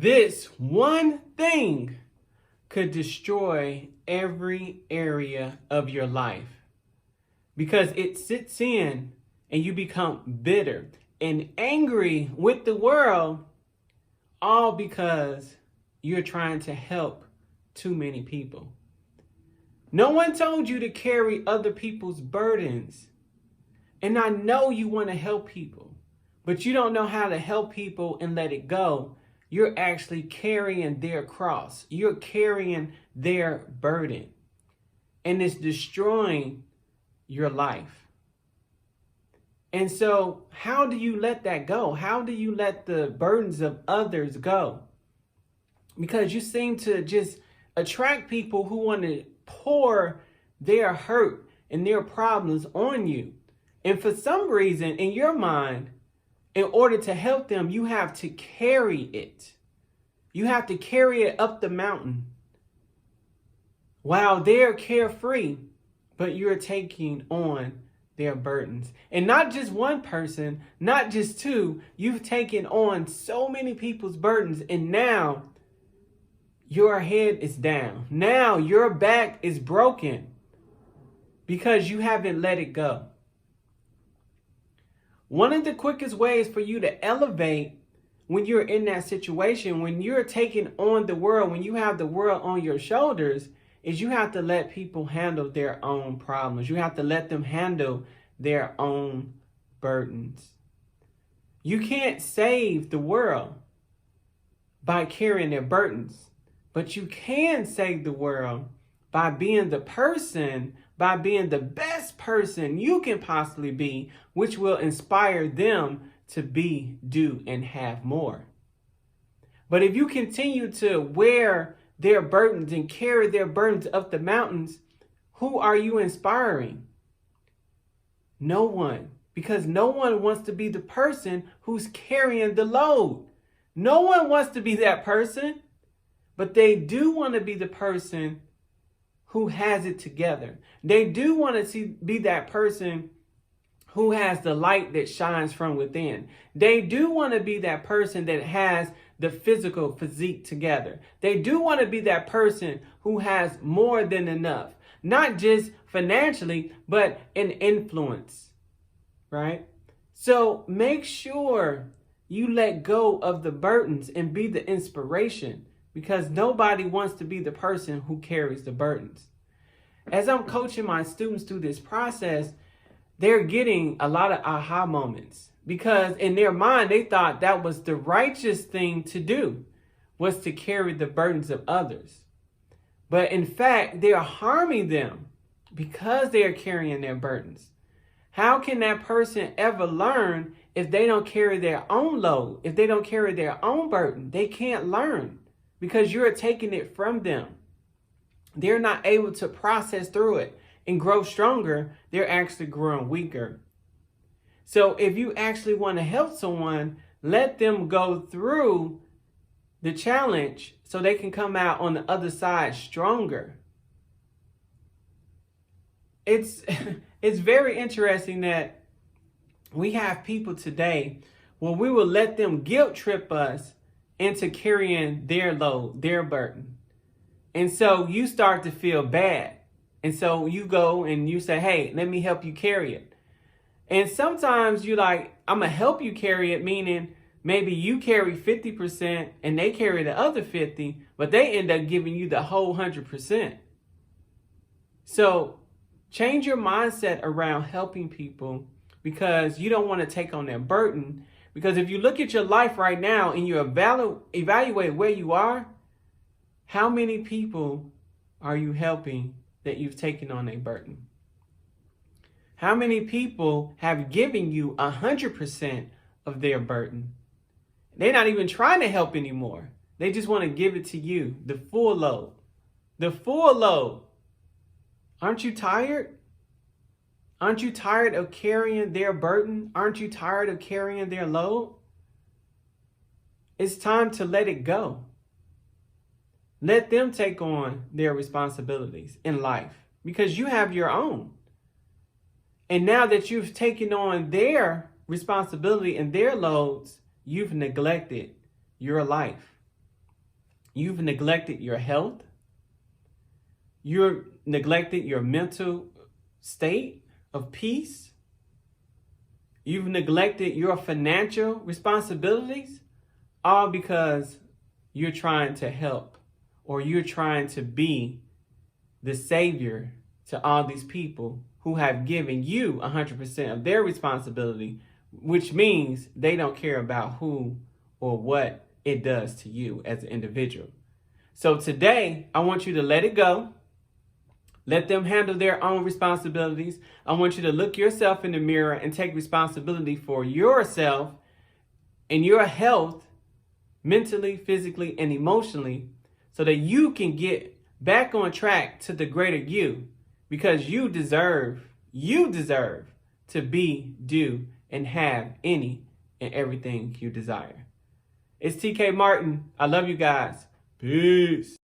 This one thing could destroy every area of your life because it sits in and you become bitter and angry with the world, all because you're trying to help too many people. No one told you to carry other people's burdens. And I know you want to help people, but you don't know how to help people and let it go. You're actually carrying their cross. You're carrying their burden. And it's destroying your life. And so how do you let that go? How do you let the burdens of others go? Because you seem to just attract people who want to pour their hurt and their problems on you. And for some reason in your mind, in order to help them, you have to carry it. You have to carry it up the mountain while they're carefree, but you're taking on their burdens. And not just one person, not just two, you've taken on so many people's burdens, and now your head is down. Now your back is broken because you haven't let it go. One of the quickest ways for you to elevate when you're in that situation, when you're taking on the world, when you have the world on your shoulders, is you have to let people handle their own problems. You have to let them handle their own burdens. You can't save the world by carrying their burdens, but you can save the world by being the person, by being the best person you can possibly be, which will inspire them to be, do, and have more. But if you continue to wear their burdens and carry their burdens up the mountains, who are you inspiring? No one, because no one wants to be the person who's carrying the load. No one wants to be that person, but they do want to be the person who has it together. They do want to be that person who has the light that shines from within. They do want to be that person that has the physical physique together. They do want to be that person who has more than enough, not just financially, but in influence, right? So make sure you let go of the burdens and be the inspiration, because nobody wants to be the person who carries the burdens. As I'm coaching my students through this process, they're getting a lot of aha moments, because in their mind, they thought that was the righteous thing to do, was to carry the burdens of others. But in fact, they're harming them because they are carrying their burdens. How can that person ever learn if they don't carry their own load, if they don't carry their own burden? They can't learn because you're taking it from them. They're not able to process through it and grow stronger. They're actually growing weaker. So if you actually want to help someone, let them go through the challenge so they can come out on the other side stronger. It's very interesting that we have people today where we will let them guilt trip us into carrying their load, their burden. And so you start to feel bad. And so you go and you say, hey, let me help you carry it. And sometimes you're like, I'm going to help you carry it, meaning maybe you carry 50% and they carry the other 50, but they end up giving you the whole 100%. So change your mindset around helping people, because you don't want to take on their burden. Because if you look at your life right now and you evaluate where you are, how many people are you helping that you've taken on a burden? How many people have given you 100% of their burden? They're not even trying to help anymore. They just want to give it to you, the full load. The full load. Aren't you tired? Aren't you tired of carrying their burden? Aren't you tired of carrying their load? It's time to let it go. Let them take on their responsibilities in life, because you have your own. And now that you've taken on their responsibility and their loads, you've neglected your life. You've neglected your health. You're neglected your mental state of peace. You've neglected your financial responsibilities, all because you're trying to help or you're trying to be the savior to all these people who have given you 100% of their responsibility, which means they don't care about who or what it does to you as an individual. So today, I want you to let it go. Let them handle their own responsibilities. I want you to look yourself in the mirror and take responsibility for yourself and your health, mentally, physically, and emotionally, so that you can get back on track to the greater you, because you deserve to be, do, and have any and everything you desire. It's TK Martin. I love you guys. Peace.